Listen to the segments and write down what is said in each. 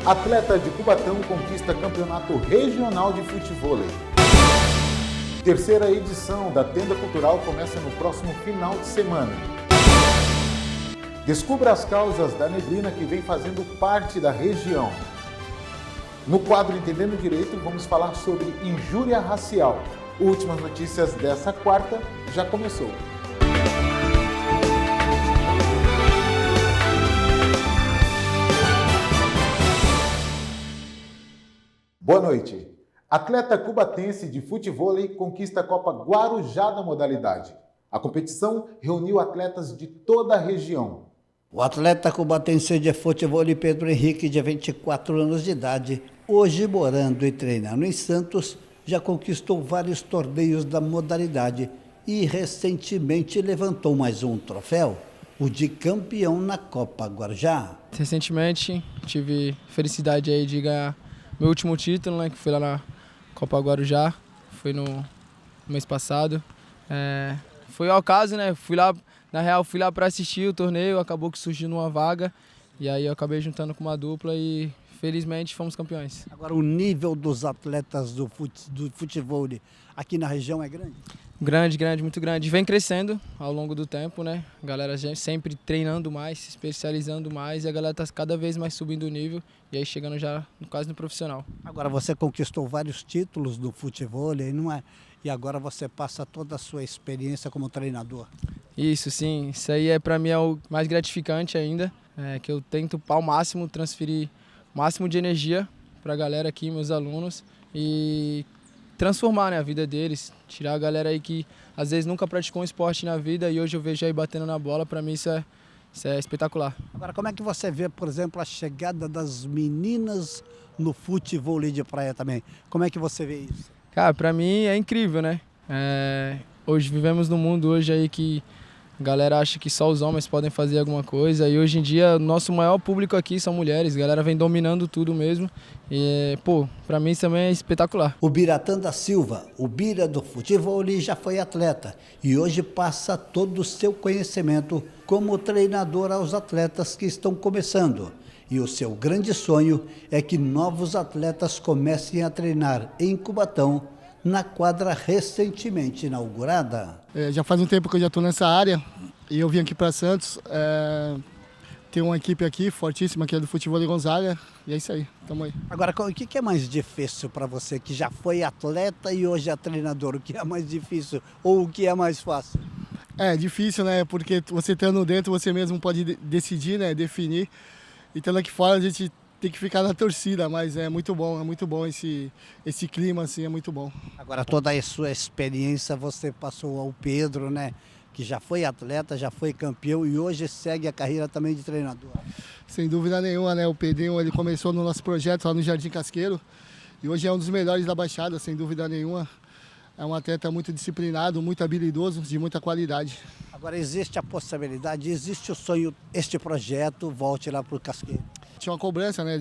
Atleta de Cubatão conquista campeonato regional de futevôlei. Terceira edição da Tenda Cultural começa no próximo final de semana. Descubra as causas da neblina que vem fazendo parte da região. No quadro Entendendo Direito, vamos falar sobre injúria racial. Últimas notícias dessa quarta já começou. Boa noite. Atleta cubatense de futevôlei conquista a Copa Guarujá da modalidade. A competição reuniu atletas de toda a região. O atleta cubatense de futevôlei Pedro Henrique, de 24 anos de idade, hoje morando e treinando em Santos, já conquistou vários torneios da modalidade e recentemente levantou mais um troféu, o de campeão na Copa Guarujá. Recentemente tive felicidade aí de ganhar meu último título, né, que foi lá na Copa Guarujá, foi no mês passado. Foi ao caso, né? Fui lá para assistir o torneio, acabou que surgiu uma vaga e aí eu acabei juntando com uma dupla e felizmente fomos campeões. Agora, o nível dos atletas do futevôlei aqui na região é grande? Grande, muito grande. Vem crescendo ao longo do tempo, né? A galera sempre treinando mais, se especializando mais e a galera está cada vez mais subindo o nível e aí chegando já quase no profissional. Agora, você conquistou vários títulos do futevôlei, não é? E agora você passa toda a sua experiência como treinador. Isso, sim. Isso aí para mim é o mais gratificante ainda, que eu tento ao máximo transferir o máximo de energia para a galera aqui, meus alunos, e transformar, né, a vida deles, tirar a galera aí que às vezes nunca praticou um esporte na vida e hoje eu vejo aí batendo na bola, para mim isso é espetacular. Agora, como é que você vê, por exemplo, a chegada das meninas no futevôlei de praia também? Como é que você vê isso? Cara, para mim é incrível, né? Hoje vivemos num mundo hoje aí que a galera acha que só os homens podem fazer alguma coisa e hoje em dia o nosso maior público aqui são mulheres, a galera vem dominando tudo mesmo e, pra mim isso também é espetacular. O Biratã da Silva, o Bira do futevôlei, já foi atleta e hoje passa todo o seu conhecimento como treinador aos atletas que estão começando. E o seu grande sonho é que novos atletas comecem a treinar em Cubatão, na quadra recentemente inaugurada. Já faz um tempo que eu já estou nessa área e eu vim aqui para Santos. Tem uma equipe aqui fortíssima que é do Futevôlei Gonzaga e é isso aí, estamos aí. Agora, o que é mais difícil para você que já foi atleta e hoje é treinador? O que é mais difícil ou o que é mais fácil? É difícil, né? Porque você estando dentro, você mesmo pode decidir, né? Definir. E estando aqui fora, a gente tem que ficar na torcida, mas é muito bom esse clima, assim, é muito bom. Agora, toda a sua experiência você passou ao Pedro, né? Que já foi atleta, já foi campeão e hoje segue a carreira também de treinador. Sem dúvida nenhuma, né? O Pedrinho, ele começou no nosso projeto lá no Jardim Casqueiro e hoje é um dos melhores da Baixada, sem dúvida nenhuma. É um atleta muito disciplinado, muito habilidoso, de muita qualidade. Agora, existe a possibilidade, existe o sonho, este projeto volte lá para o Casqueiro? Tinha uma cobrança, né,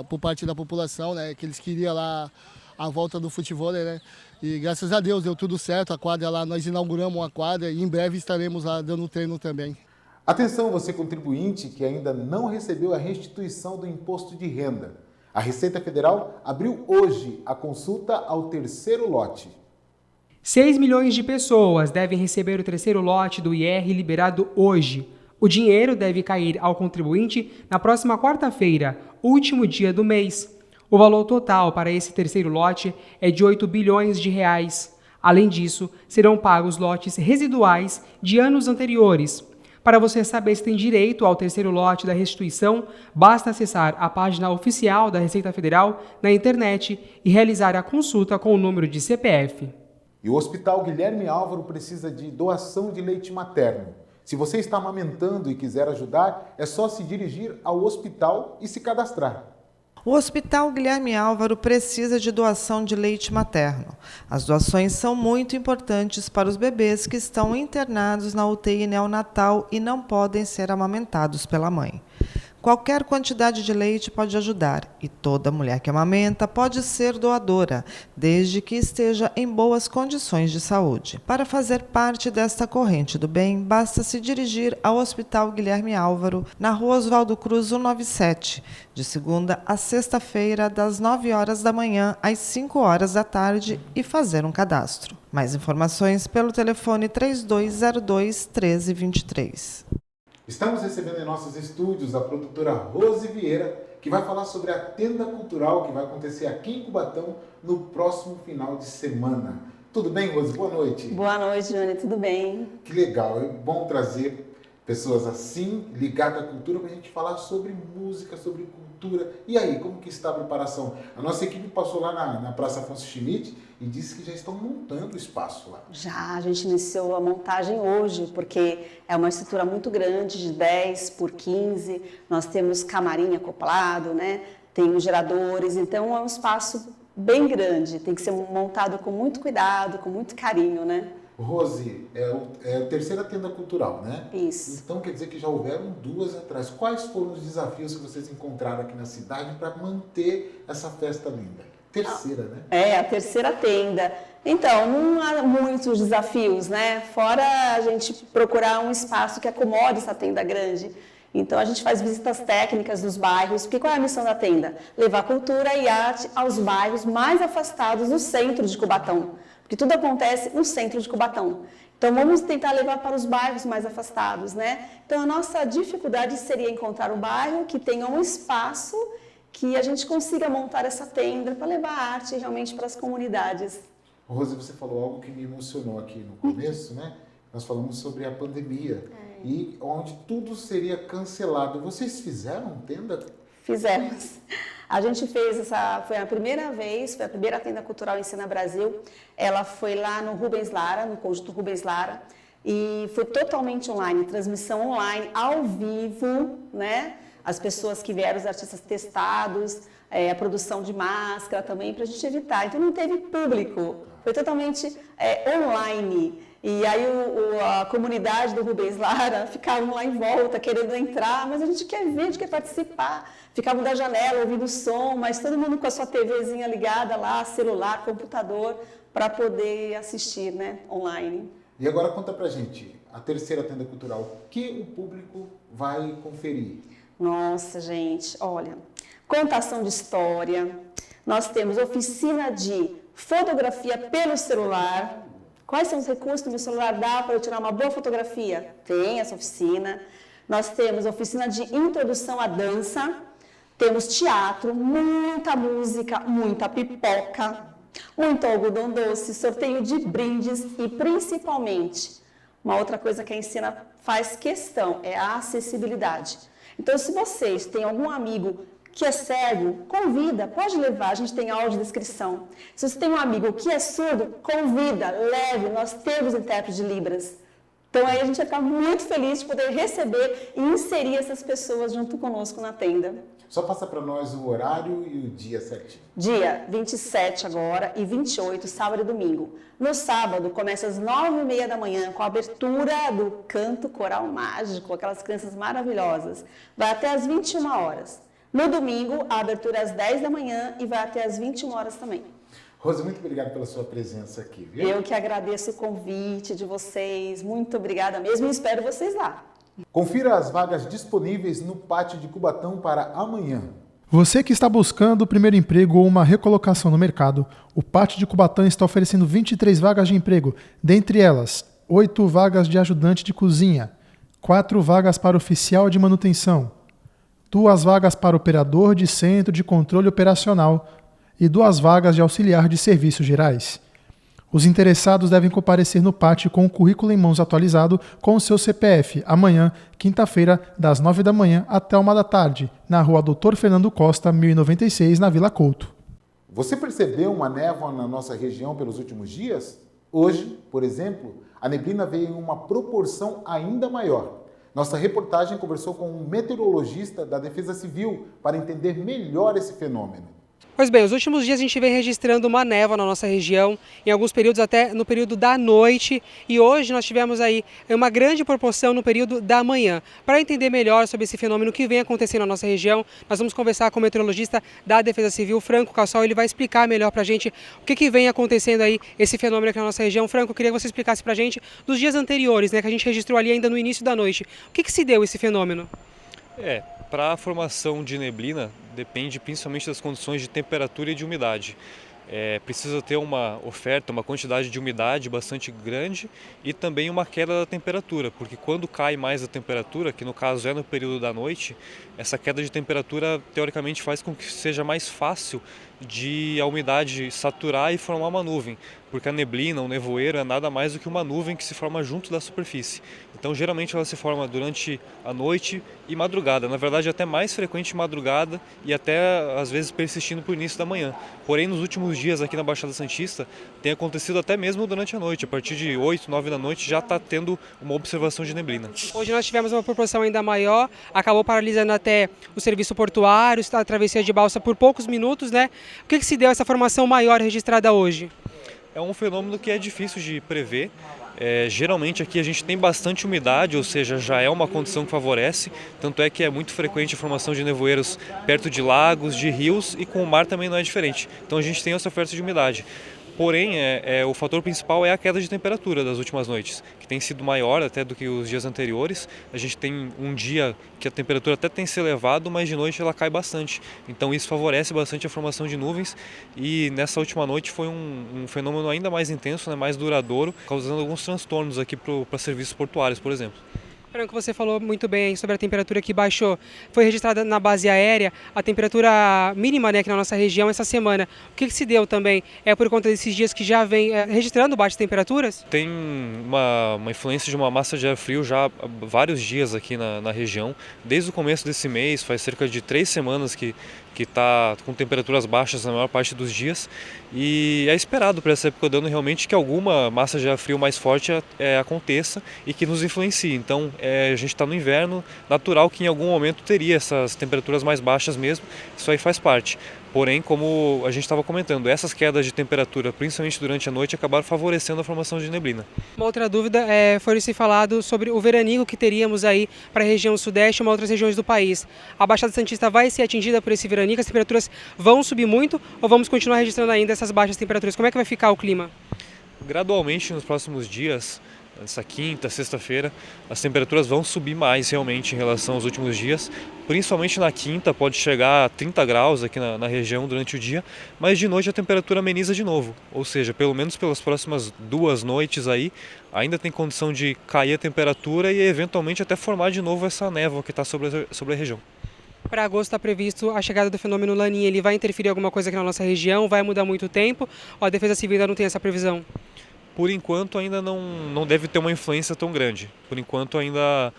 por parte da população, né, que eles queriam lá a volta do futevôlei, né, e graças a Deus deu tudo certo, a quadra lá, nós inauguramos uma quadra e em breve estaremos lá dando treino também. Atenção, você contribuinte que ainda não recebeu a restituição do imposto de renda. A Receita Federal abriu hoje a consulta ao terceiro lote. 6 milhões de pessoas devem receber o terceiro lote do IR liberado hoje. O dinheiro deve cair ao contribuinte na próxima quarta-feira, último dia do mês. O valor total para esse terceiro lote é de 8 bilhões de reais. Além disso, serão pagos lotes residuais de anos anteriores. Para você saber se tem direito ao terceiro lote da restituição, basta acessar a página oficial da Receita Federal na internet e realizar a consulta com o número de CPF. E o Hospital Guilherme Álvaro precisa de doação de leite materno. Se você está amamentando e quiser ajudar, é só se dirigir ao hospital e se cadastrar. O Hospital Guilherme Álvaro precisa de doação de leite materno. As doações são muito importantes para os bebês que estão internados na UTI neonatal e não podem ser amamentados pela mãe. Qualquer quantidade de leite pode ajudar e toda mulher que amamenta pode ser doadora, desde que esteja em boas condições de saúde. Para fazer parte desta corrente do bem, basta se dirigir ao Hospital Guilherme Álvaro, na Rua Oswaldo Cruz 197, de segunda a sexta-feira, das 9 horas da manhã às 5 horas da tarde e fazer um cadastro. Mais informações pelo telefone 3202-1323. Estamos recebendo em nossos estúdios a produtora Rose Vieira, que vai falar sobre a tenda cultural que vai acontecer aqui em Cubatão no próximo final de semana. Tudo bem, Rose? Boa noite. Boa noite, Johnny. Tudo bem? Que legal. É bom trazer pessoas assim, ligadas à cultura, para a gente falar sobre música, sobre cultura. E aí, como que está a preparação? A nossa equipe passou lá na Praça Afonso Schmidt e disse que já estão montando o espaço lá. Já, a gente iniciou a montagem hoje, porque é uma estrutura muito grande, de 10 por 15. Nós temos camarim acoplado, né? Tem os geradores, então é um espaço bem grande. Tem que ser montado com muito cuidado, com muito carinho, né? Rose, é a terceira tenda cultural, né? Isso. Então quer dizer que já houveram duas atrás. Quais foram os desafios que vocês encontraram aqui na cidade para manter essa festa linda? Terceira, né? É, a terceira tenda. Então, não há muitos desafios, né? Fora a gente procurar um espaço que acomode essa tenda grande. Então, a gente faz visitas técnicas dos bairros, porque qual é a missão da tenda? Levar cultura e arte aos bairros mais afastados do centro de Cubatão, porque tudo acontece no centro de Cubatão. Então, vamos tentar levar para os bairros mais afastados, né? Então, a nossa dificuldade seria encontrar um bairro que tenha um espaço que a gente consiga montar essa tenda para levar a arte realmente para as comunidades. Rose, você falou algo que me emocionou aqui no começo, né? Nós falamos sobre a pandemia e onde tudo seria cancelado. Vocês fizeram tenda? Fizemos. A gente fez foi a primeira vez, foi a primeira tenda cultural Ensina Brasil. Ela foi lá no Rubens Lara, no conjunto Rubens Lara, e foi totalmente online, transmissão online, ao vivo, né? As pessoas que vieram, os artistas testados, a produção de máscara também, para a gente evitar. Então não teve público, foi totalmente online. E aí a comunidade do Rubens Lara ficavam lá em volta, querendo entrar, mas a gente quer ver, a gente quer participar. Ficavam da janela, ouvindo o som, mas todo mundo com a sua TVzinha ligada lá, celular, computador, para poder assistir, né, online. E agora conta pra gente, a terceira tenda cultural, o que o público vai conferir? Nossa, gente, olha, contação de história, nós temos oficina de fotografia pelo celular. Quais são os recursos que o meu celular dá para eu tirar uma boa fotografia? Tem essa oficina. Nós temos oficina de introdução à dança, temos teatro, muita música, muita pipoca, muito algodão doce, sorteio de brindes e principalmente, uma outra coisa que a Ensina faz questão é a acessibilidade. Então, se vocês têm algum amigo que é cego, convida, pode levar, a gente tem audiodescrição. Se você tem um amigo que é surdo, convida, leve, nós temos intérprete de Libras. Então aí a gente vai ficar muito feliz de poder receber e inserir essas pessoas junto conosco na tenda. Só passa para nós o horário e o dia certinho. Dia 27 agora e 28, sábado e domingo. No sábado começa às 9h30 da manhã com a abertura do canto coral mágico, aquelas crianças maravilhosas. Vai até às 21 horas. No domingo, a abertura é às 10 da manhã e vai até às 21 horas também. Rose, muito obrigado pela sua presença aqui, viu? Eu que agradeço o convite de vocês, muito obrigada mesmo e espero vocês lá. Confira as vagas disponíveis no Pátio de Cubatão para amanhã. Você que está buscando o primeiro emprego ou uma recolocação no mercado, o Pátio de Cubatão está oferecendo 23 vagas de emprego, dentre elas 8 vagas de ajudante de cozinha, 4 vagas para oficial de manutenção, 2 vagas para operador de centro de controle operacional e 2 vagas de auxiliar de serviços gerais. Os interessados devem comparecer no pátio com o currículo em mãos atualizado com o seu CPF, amanhã, quinta-feira, das 9 da manhã até 1 da tarde, na rua Doutor Fernando Costa, 1096, na Vila Couto. Você percebeu uma névoa na nossa região pelos últimos dias? Hoje, por exemplo, a neblina veio em uma proporção ainda maior. Nossa reportagem conversou com um meteorologista da Defesa Civil para entender melhor esse fenômeno. Pois bem, os últimos dias a gente vem registrando uma névoa na nossa região, em alguns períodos até no período da noite, e hoje nós tivemos aí uma grande proporção no período da manhã. Para entender melhor sobre esse fenômeno que vem acontecendo na nossa região, nós vamos conversar com o meteorologista da Defesa Civil, Franco Cassol. Ele vai explicar melhor para a gente o que vem acontecendo aí, esse fenômeno aqui na nossa região. Franco, eu queria que você explicasse para a gente dos dias anteriores, né, que a gente registrou ali ainda no início da noite. O que se deu esse fenômeno? Para a formação de neblina, depende principalmente das condições de temperatura e de umidade. Precisa ter uma oferta, uma quantidade de umidade bastante grande e também uma queda da temperatura, porque quando cai mais a temperatura, que no caso é no período da noite, essa queda de temperatura teoricamente faz com que seja mais fácil de a umidade saturar e formar uma nuvem, porque a neblina, o nevoeiro é nada mais do que uma nuvem que se forma junto da superfície. Então geralmente ela se forma durante a noite e madrugada, na verdade até mais frequente madrugada e até às vezes persistindo para o início da manhã. Porém nos últimos dias aqui na Baixada Santista tem acontecido até mesmo durante a noite, a partir de 8, 9 da noite já está tendo uma observação de neblina. Hoje nós tivemos uma proporção ainda maior, acabou paralisando até o serviço portuário, a travessia de balsa por poucos minutos, né? O que se deu essa formação maior registrada hoje? É um fenômeno que é difícil de prever. Geralmente aqui a gente tem bastante umidade, ou seja, já é uma condição que favorece, tanto é que é muito frequente a formação de nevoeiros perto de lagos, de rios e com o mar também não é diferente. Então a gente tem essa oferta de umidade. Porém, o fator principal é a queda de temperatura das últimas noites, que tem sido maior até do que os dias anteriores. A gente tem um dia que a temperatura até tem se elevado, mas de noite ela cai bastante. Então isso favorece bastante a formação de nuvens e nessa última noite foi um fenômeno ainda mais intenso, né, mais duradouro, causando alguns transtornos aqui para serviços portuários, por exemplo. Franco, você falou muito bem sobre a temperatura que baixou. Foi registrada na base aérea a temperatura mínima, né, aqui na nossa região essa semana. O que se deu também? É por conta desses dias que já vem registrando baixas temperaturas? Tem uma influência de uma massa de ar frio já há vários dias aqui na região. Desde o começo desse mês, faz cerca de 3 semanas que está com temperaturas baixas na maior parte dos dias e é esperado para essa época do ano realmente que alguma massa de ar frio mais forte aconteça e que nos influencie. Então a gente está no inverno, natural que em algum momento teria essas temperaturas mais baixas mesmo, isso aí faz parte. Porém, como a gente estava comentando, essas quedas de temperatura, principalmente durante a noite, acabaram favorecendo a formação de neblina. Uma outra dúvida foi se falado sobre o veranico que teríamos aí para a região sudeste e outras regiões do país. A Baixada Santista vai ser atingida por esse veranico? As temperaturas vão subir muito ou vamos continuar registrando ainda essas baixas temperaturas? Como é que vai ficar o clima? Gradualmente, nos próximos dias, essa quinta, sexta-feira, as temperaturas vão subir mais realmente em relação aos últimos dias. Principalmente na quinta pode chegar a 30 graus aqui na região durante o dia, mas de noite a temperatura ameniza de novo. Ou seja, pelo menos pelas próximas 2 noites aí, ainda tem condição de cair a temperatura e eventualmente até formar de novo essa névoa que está sobre a região. Para agosto está previsto a chegada do fenômeno Laninha. Ele vai interferir alguma coisa aqui na nossa região? Vai mudar muito tempo? Ou a Defesa Civil ainda não tem essa previsão? Por enquanto ainda não deve ter uma influência tão grande. Por enquanto ainda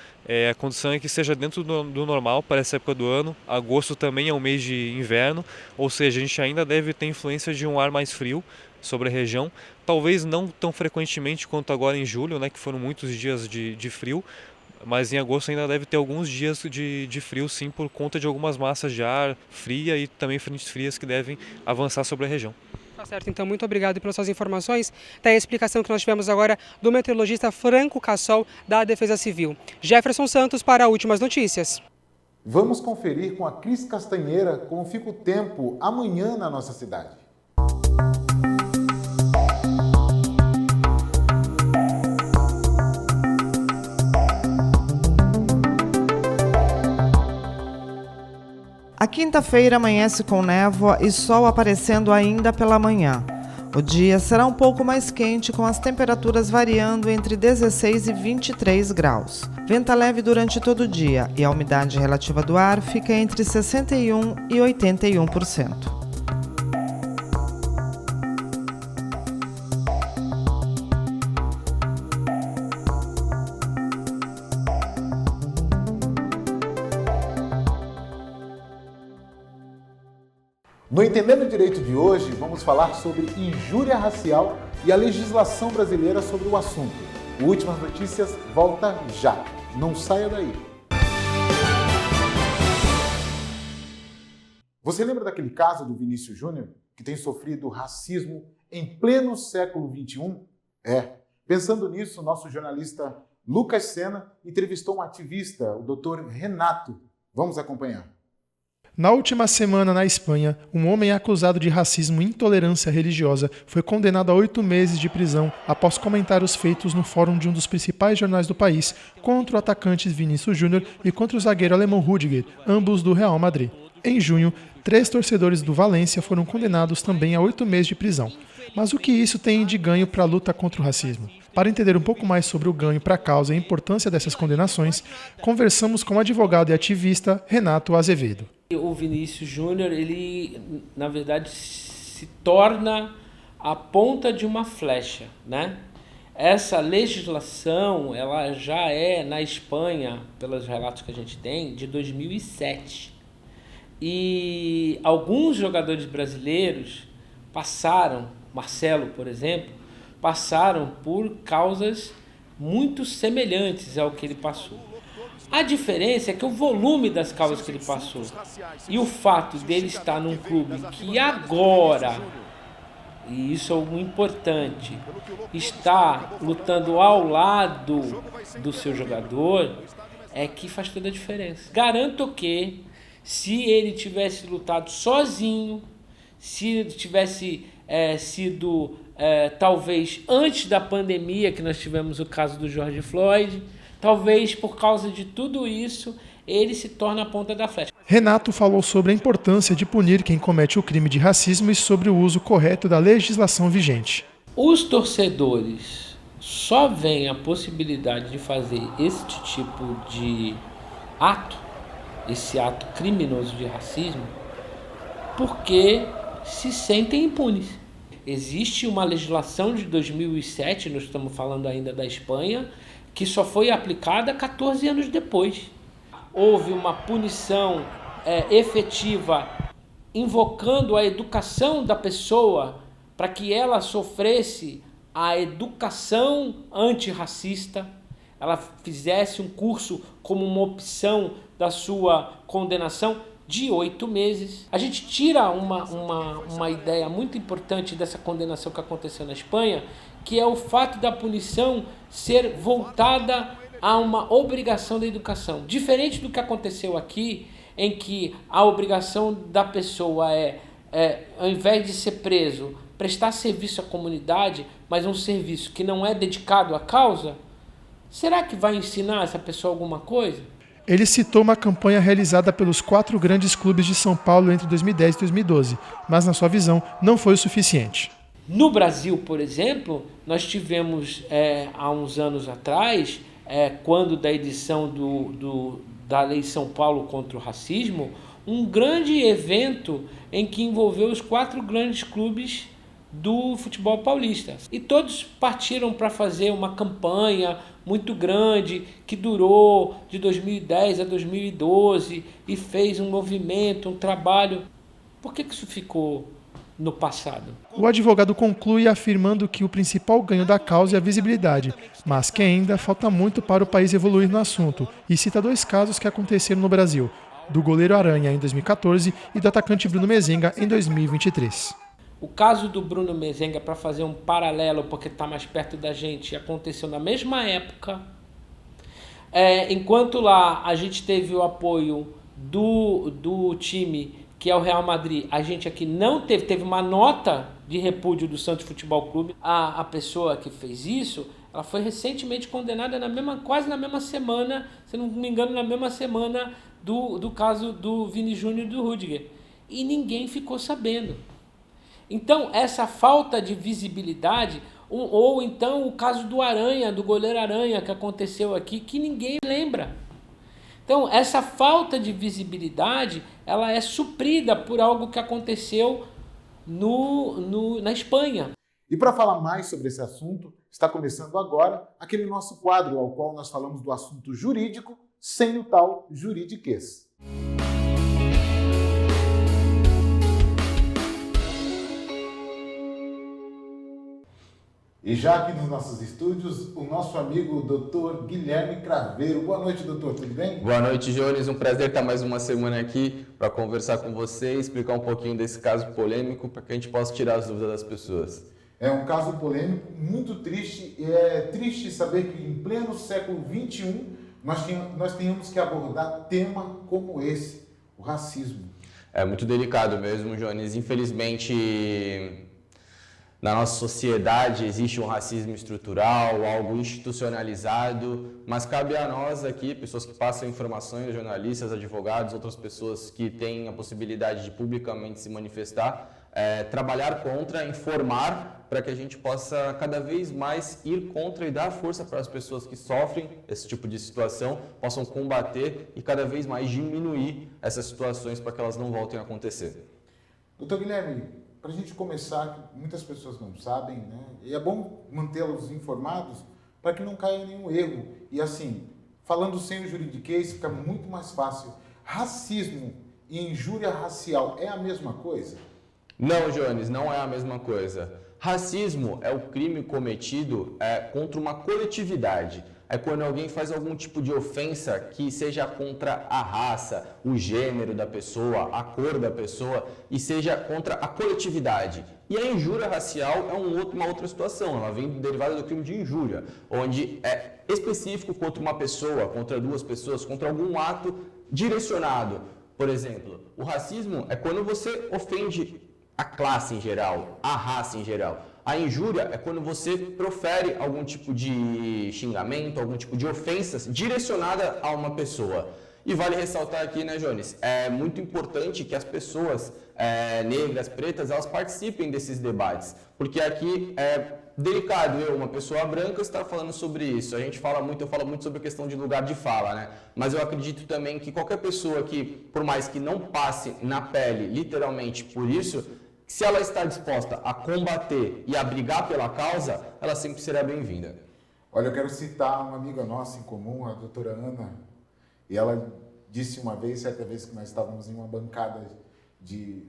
a condição é que seja dentro do normal para essa época do ano. Agosto também é um mês de inverno, ou seja, a gente ainda deve ter influência de um ar mais frio sobre a região. Talvez não tão frequentemente quanto agora em julho, né, que foram muitos dias de frio, mas em agosto ainda deve ter alguns dias de frio sim, por conta de algumas massas de ar fria e também frentes frias que devem avançar sobre a região. Tá certo, então muito obrigado pelas suas informações. Tá aí a explicação que nós tivemos agora do meteorologista Franco Cassol, da Defesa Civil. Jefferson Santos para Últimas Notícias. Vamos conferir com a Cris Castanheira como fica o tempo amanhã na nossa cidade. A quinta-feira amanhece com névoa e sol aparecendo ainda pela manhã. O dia será um pouco mais quente, com as temperaturas variando entre 16 e 23 graus. Venta leve durante todo o dia e a umidade relativa do ar fica entre 61% e 81%. No Entendendo Direito de hoje, vamos falar sobre injúria racial e a legislação brasileira sobre o assunto. O Últimas Notícias volta já. Não saia daí. Você Você lembra daquele caso do Vinícius Júnior, que tem sofrido racismo em pleno século XXI? Pensando nisso, nosso jornalista Lucas Sena entrevistou um ativista, o Dr. Renato. Vamos acompanhar. Na última semana, na Espanha, um homem acusado de racismo e intolerância religiosa foi condenado a 8 meses de prisão após comentar os feitos no fórum de um dos principais jornais do país contra o atacante Vinícius Júnior e contra o zagueiro alemão Rüdiger, ambos do Real Madrid. Em junho, 3 torcedores do Valência foram condenados também a 8 meses de prisão. Mas o que isso tem de ganho para a luta contra o racismo? Para entender um pouco mais sobre o ganho para a causa e a importância dessas condenações, conversamos com o advogado e ativista Renato Azevedo. O Vinícius Júnior, ele, na verdade, se torna a ponta de uma flecha, né? Essa legislação, ela já é, na Espanha, pelos relatos que a gente tem, de 2007. E alguns jogadores brasileiros passaram, Marcelo, por exemplo, passaram por causas muito semelhantes ao que ele passou. A diferença é que o volume das causas que ele passou e o fato dele estar num clube que agora, e isso é o importante, está lutando ao lado do seu jogador, é que faz toda a diferença. Garanto que se ele tivesse lutado sozinho, se ele tivesse sido talvez antes da pandemia, que nós tivemos o caso do George Floyd, talvez por causa de tudo isso, ele se torna a ponta da flecha. Renato falou sobre a importância de punir quem comete o crime de racismo e sobre o uso correto da legislação vigente. Os torcedores só veem a possibilidade de fazer esse tipo de ato, esse ato criminoso de racismo, porque se sentem impunes. Existe uma legislação de 2007, nós estamos falando ainda da Espanha, que só foi aplicada 14 anos depois. Houve uma punição efetiva invocando a educação da pessoa para que ela sofresse a educação antirracista, ela fizesse um curso como uma opção da sua condenação de 8 meses. A gente tira uma ideia muito importante dessa condenação que aconteceu na Espanha, que é o fato da punição ser voltada a uma obrigação da educação. Diferente do que aconteceu aqui, em que a obrigação da pessoa ao invés de ser preso, prestar serviço à comunidade, mas um serviço que não é dedicado à causa, será que vai ensinar essa pessoa alguma coisa? Ele citou uma campanha realizada pelos 4 grandes clubes de São Paulo entre 2010 e 2012, mas, na sua visão, não foi o suficiente. No Brasil, por exemplo, nós tivemos, há uns anos atrás, quando da edição da Lei São Paulo contra o Racismo, um grande evento em que envolveu os 4 grandes clubes do futebol paulista. E todos partiram para fazer uma campanha muito grande que durou de 2010 a 2012 e fez um movimento, um trabalho. Por que isso ficou no passado? O advogado conclui afirmando que o principal ganho da causa é a visibilidade, mas que ainda falta muito para o país evoluir no assunto, e cita 2 casos que aconteceram no Brasil, do goleiro Aranha em 2014 e do atacante Bruno Mezenga em 2023. O caso do Bruno Mezenga, para fazer um paralelo, porque está mais perto da gente, aconteceu na mesma época. Enquanto lá a gente teve o apoio do time, que é o Real Madrid, a gente aqui não teve uma nota de repúdio do Santos Futebol Clube. A pessoa que fez isso, ela foi recentemente condenada quase na mesma semana, se não me engano, na mesma semana do caso do Vini Júnior e do Rüdiger. E ninguém ficou sabendo. Então, essa falta de visibilidade, ou então o caso do Aranha, do goleiro Aranha, que aconteceu aqui, que ninguém lembra. Então, essa falta de visibilidade, ela é suprida por algo que aconteceu na Espanha. E para falar mais sobre esse assunto, está começando agora aquele nosso quadro ao qual nós falamos do assunto jurídico sem o tal juridiquês. E já aqui nos nossos estúdios, o nosso amigo Dr. Guilherme Craveiro. Boa noite, doutor, tudo bem? Boa noite, Jones. Um prazer estar mais uma semana aqui para conversar com você e explicar um pouquinho desse caso polêmico para que a gente possa tirar as dúvidas das pessoas. É um caso polêmico, muito triste, e é triste saber que em pleno século XXI nós tenhamos que abordar tema como esse, o racismo. É muito delicado mesmo, Jones. Infelizmente, na nossa sociedade existe um racismo estrutural, algo institucionalizado, mas cabe a nós aqui, pessoas que passam informações, jornalistas, advogados, outras pessoas que têm a possibilidade de publicamente se manifestar, trabalhar contra, informar, para que a gente possa cada vez mais ir contra e dar força para as pessoas que sofrem esse tipo de situação, possam combater e cada vez mais diminuir essas situações para que elas não voltem a acontecer. Doutor Guilherme, para a gente começar, muitas pessoas não sabem, né? E é bom mantê-los informados para que não caia em nenhum erro. E assim, falando sem o juridiquês, fica muito mais fácil. Racismo e injúria racial é a mesma coisa? Não, Jones, não é a mesma coisa. Racismo é o crime cometido contra uma coletividade. É quando alguém faz algum tipo de ofensa que seja contra a raça, o gênero da pessoa, a cor da pessoa e seja contra a coletividade. E a injúria racial é uma outra situação, ela vem derivada do crime de injúria, onde é específico contra uma pessoa, contra duas pessoas, contra algum ato direcionado. Por exemplo, o racismo é quando você ofende a classe em geral, a raça em geral. A injúria é quando você profere algum tipo de xingamento, algum tipo de ofensas direcionada a uma pessoa. E vale ressaltar aqui, né, Jones, é muito importante que as pessoas negras, pretas, elas participem desses debates, porque aqui é delicado uma pessoa branca estar falando sobre isso. Eu falo muito sobre a questão de lugar de fala, né? Mas eu acredito também que qualquer pessoa que, por mais que não passe na pele, literalmente por isso, se ela está disposta a combater e a brigar pela causa, ela sempre será bem-vinda. Olha, eu quero citar uma amiga nossa em comum, a doutora Ana, e ela disse uma vez, certa vez que nós estávamos em uma bancada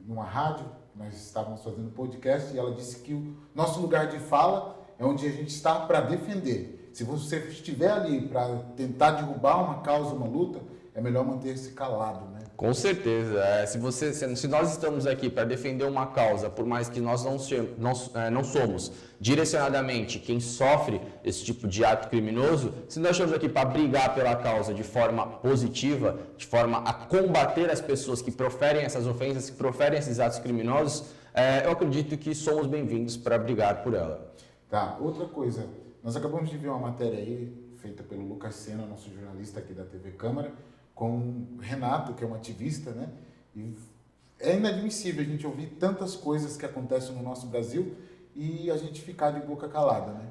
numa rádio, nós estávamos fazendo podcast, e ela disse que o nosso lugar de fala é onde a gente está para defender. Se você estiver ali para tentar derrubar uma causa, uma luta, é melhor manter-se calado, né? Com certeza. Se nós estamos aqui para defender uma causa, por mais que nós não somos direcionadamente quem sofre esse tipo de ato criminoso, se nós estamos aqui para brigar pela causa de forma positiva, de forma a combater as pessoas que proferem essas ofensas, que proferem esses atos criminosos, eu acredito que somos bem-vindos para brigar por ela. Tá, outra coisa, nós acabamos de ver uma matéria aí, feita pelo Lucas Sena, nosso jornalista aqui da TV Câmara, com o Renato, que é um ativista, né? E é inadmissível a gente ouvir tantas coisas que acontecem no nosso Brasil e a gente ficar de boca calada, né?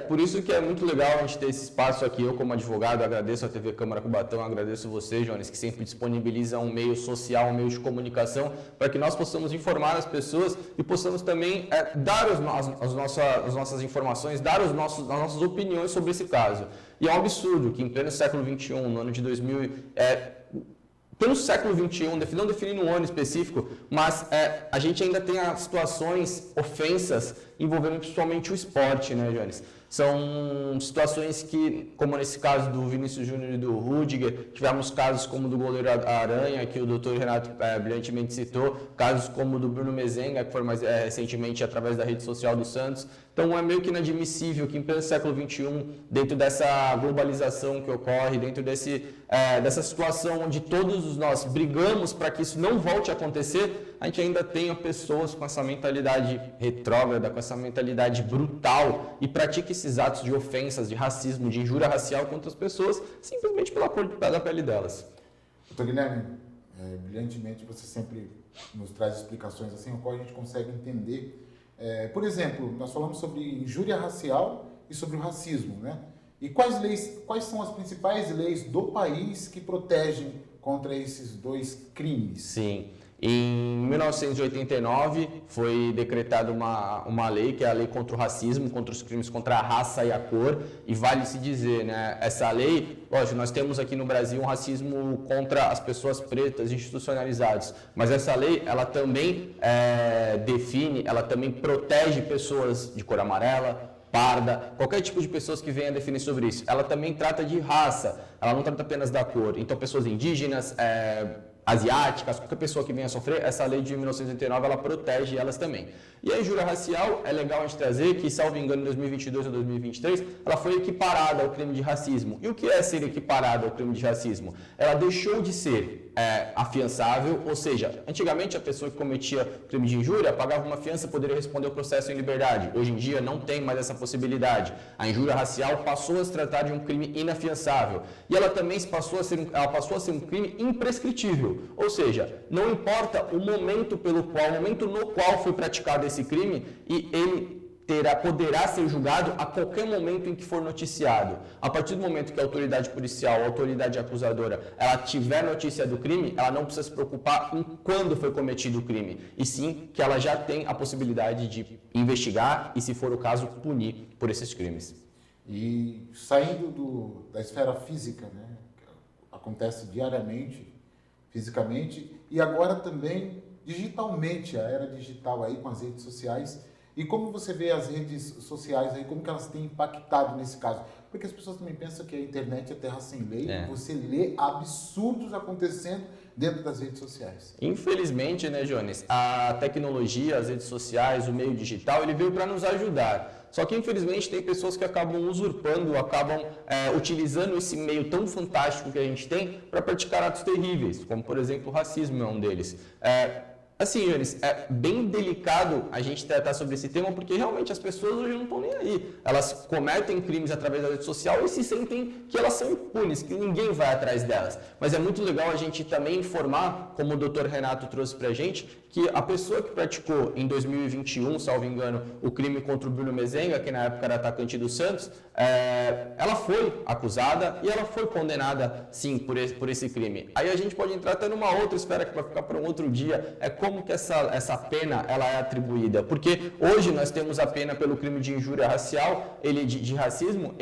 Por isso que é muito legal a gente ter esse espaço aqui. Eu, como advogado, agradeço a TV Câmara Cubatão, agradeço você, Jones, que sempre disponibiliza um meio social, um meio de comunicação, para que nós possamos informar as pessoas e possamos também dar as nossas informações, dar as nossas opiniões sobre esse caso. E é um absurdo que em pleno século XXI, no ano de 2000, pelo século XXI, não definindo um ano específico, mas a gente ainda tem as situações, ofensas, envolvendo principalmente o esporte, né, Jones? São situações que, como nesse caso do Vinícius Júnior e do Rudiger, tivemos casos como do goleiro Aranha, que o doutor Renato brilhantemente citou, casos como o do Bruno Mezenga, que foi mais recentemente através da rede social do Santos. Então é meio que inadmissível que em pleno século XXI, dentro dessa globalização que ocorre, dentro dessa situação onde todos nós brigamos para que isso não volte a acontecer, a gente ainda tenha pessoas com essa mentalidade retrógrada, com essa mentalidade brutal e pratique esses atos de ofensas, de racismo, de injúria racial contra as pessoas, simplesmente pela cor da pele delas. Doutor Guilherme, brilhantemente você sempre nos traz explicações assim, o qual a gente consegue entender. Por exemplo, nós falamos sobre injúria racial e sobre o racismo, né? E quais são as principais leis do país que protegem contra esses dois crimes? Sim. Em 1989 foi decretada uma lei, que é a lei contra o racismo, contra os crimes contra a raça e a cor, e vale se dizer, né, essa lei, lógico, nós temos aqui no Brasil um racismo contra as pessoas pretas institucionalizadas, mas essa lei, ela também define, ela também protege pessoas de cor amarela, parda, qualquer tipo de pessoas que venha definir sobre isso. Ela também trata de raça, ela não trata apenas da cor. Então, pessoas indígenas, asiáticas, qualquer pessoa que venha sofrer, essa lei de 1989, ela protege elas também. E a injúria racial, é legal a gente trazer que, salvo engano, em 2022 ou 2023, ela foi equiparada ao crime de racismo. E o que é ser equiparada ao crime de racismo? Ela deixou de ser afiançável, ou seja, antigamente a pessoa que cometia crime de injúria pagava uma fiança e poderia responder o processo em liberdade. Hoje em dia não tem mais essa possibilidade. A injúria racial passou a se tratar de um crime inafiançável. E ela também passou a ser um crime imprescritível. Ou seja, não importa o momento no qual foi praticado esse crime, e ele poderá ser julgado a qualquer momento em que for noticiado. A partir do momento que a autoridade policial, a autoridade acusadora, ela tiver notícia do crime, ela não precisa se preocupar em quando foi cometido o crime, e sim que ela já tem a possibilidade de investigar e, se for o caso, punir por esses crimes. E saindo da esfera física, né, acontece diariamente, fisicamente, e agora também digitalmente, a era digital aí com as redes sociais. E como você vê as redes sociais aí, como que elas têm impactado nesse caso? Porque as pessoas também pensam que a internet é terra sem lei, você lê absurdos acontecendo dentro das redes sociais. Infelizmente, né, Jones, a tecnologia, as redes sociais, o meio digital, ele veio para nos ajudar. Só que, infelizmente, tem pessoas que acabam usurpando, acabam utilizando esse meio tão fantástico que a gente tem para praticar atos terríveis, como, por exemplo, o racismo é um deles. Assim, Jones, é bem delicado a gente tratar sobre esse tema, porque realmente as pessoas hoje não estão nem aí. Elas cometem crimes através da rede social e se sentem que elas são impunes, que ninguém vai atrás delas. Mas é muito legal a gente também informar, como o Dr. Renato trouxe pra gente, que a pessoa que praticou em 2021, salvo engano, o crime contra o Bruno Mezenga, que na época era atacante do Santos, ela foi acusada e ela foi condenada, sim, por esse crime. Aí a gente pode entrar até numa outra esfera que vai ficar para um outro dia, como que essa pena ela é atribuída. Porque hoje nós temos a pena pelo crime de injúria racial, de racismo,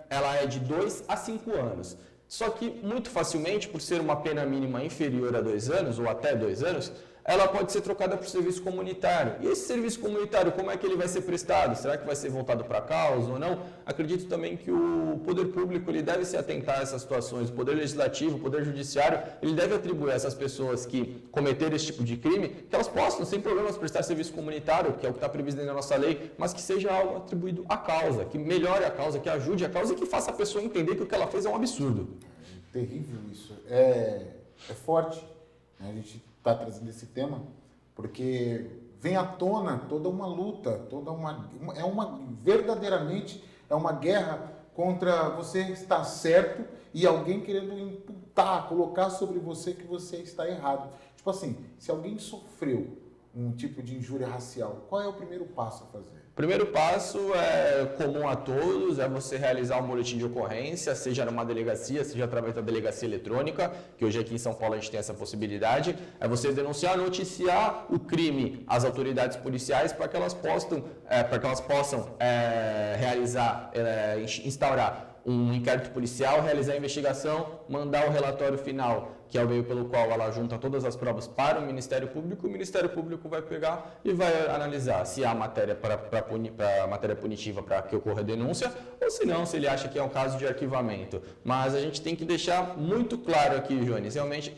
ela é de 2 a 5 anos. Só que, muito facilmente, por ser uma pena mínima inferior a 2 anos, ou até 2 anos, ela pode ser trocada por serviço comunitário. E esse serviço comunitário, como é que ele vai ser prestado? Será que vai ser voltado para a causa ou não? Acredito também que o poder público ele deve se atentar a essas situações. O poder legislativo, o poder judiciário, ele deve atribuir a essas pessoas que cometeram esse tipo de crime, que elas possam, sem problemas, prestar serviço comunitário, que é o que está previsto dentro da nossa lei, mas que seja algo atribuído à causa, que melhore a causa, que ajude a causa e que faça a pessoa entender que o que ela fez é um absurdo. É terrível isso. É forte, né? A gente está trazendo esse tema, porque vem à tona toda uma luta, verdadeiramente é uma guerra contra você estar certo e alguém querendo imputar, colocar sobre você que você está errado. Tipo assim, se alguém sofreu um tipo de injúria racial, qual é o primeiro passo a fazer? O primeiro passo é comum a todos, é você realizar um boletim de ocorrência, seja numa delegacia, seja através da delegacia eletrônica, que hoje aqui em São Paulo a gente tem essa possibilidade, é você denunciar, noticiar o crime às autoridades policiais para que elas possam instaurar um inquérito policial, realizar a investigação, mandar o relatório final, que é o meio pelo qual ela junta todas as provas para o Ministério Público, o Ministério Público vai pegar e vai analisar se há matéria matéria punitiva para que ocorra a denúncia, ou se não, se ele acha que é um caso de arquivamento. Mas a gente tem que deixar muito claro aqui, Jones, realmente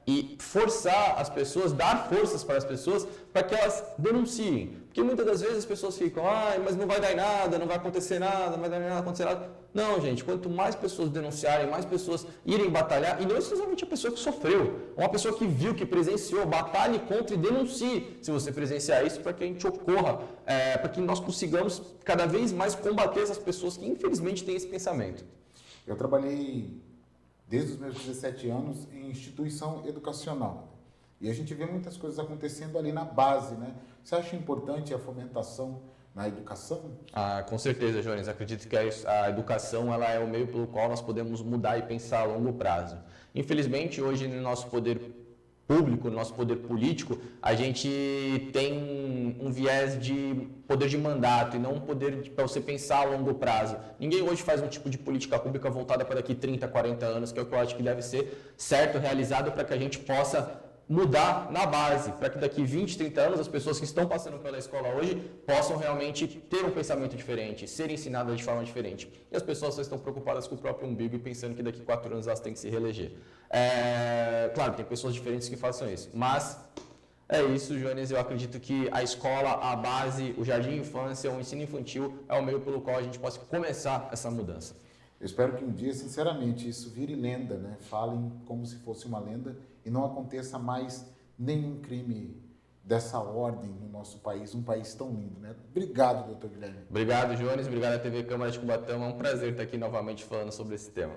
e forçar as pessoas, dar forças para as pessoas para que elas denunciem. Porque muitas das vezes as pessoas ficam, mas não vai dar em nada, não vai acontecer nada, não vai dar em nada, acontecer nada. Não, gente, quanto mais pessoas denunciarem, mais pessoas irem batalhar, e não exclusivamente a pessoa que sofreu, uma pessoa que viu, que presenciou, batalhe contra e denuncie, se você presenciar isso, para que a gente ocorra, para que nós consigamos cada vez mais combater essas pessoas que infelizmente têm esse pensamento. Eu trabalhei desde os meus 17 anos em instituição educacional. E a gente vê muitas coisas acontecendo ali na base, né? Você acha importante a fomentação na educação? Com certeza, Jones. Acredito que a educação ela é o meio pelo qual nós podemos mudar e pensar a longo prazo. Infelizmente, hoje no nosso poder público, no nosso poder político, a gente tem um viés de poder de mandato e não um poder para você pensar a longo prazo. Ninguém hoje faz um tipo de política pública voltada para daqui 30, 40 anos, que é o que eu acho que deve ser certo, realizado para que a gente possa mudar na base, para que daqui 20, 30 anos as pessoas que estão passando pela escola hoje possam realmente ter um pensamento diferente, serem ensinadas de forma diferente. E as pessoas só estão preocupadas com o próprio umbigo e pensando que daqui 4 anos elas têm que se reeleger. Claro, tem pessoas diferentes que façam isso, mas é isso, Jones. Eu acredito que a escola, a base, o jardim de infância, o ensino infantil é o meio pelo qual a gente possa começar essa mudança. Eu espero que um dia, sinceramente, isso vire lenda, né? Falem como se fosse uma lenda e não aconteça mais nenhum crime dessa ordem no nosso país, um país tão lindo, né? Obrigado, doutor Guilherme. Obrigado, Jones. Obrigado à TV Câmara de Cubatão. É um prazer estar aqui novamente falando sobre esse tema.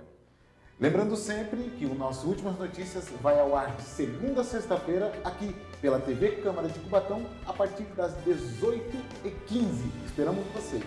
Lembrando sempre que o nosso Últimas Notícias vai ao ar de segunda a sexta-feira aqui pela TV Câmara de Cubatão a partir das 18h15. Esperamos vocês.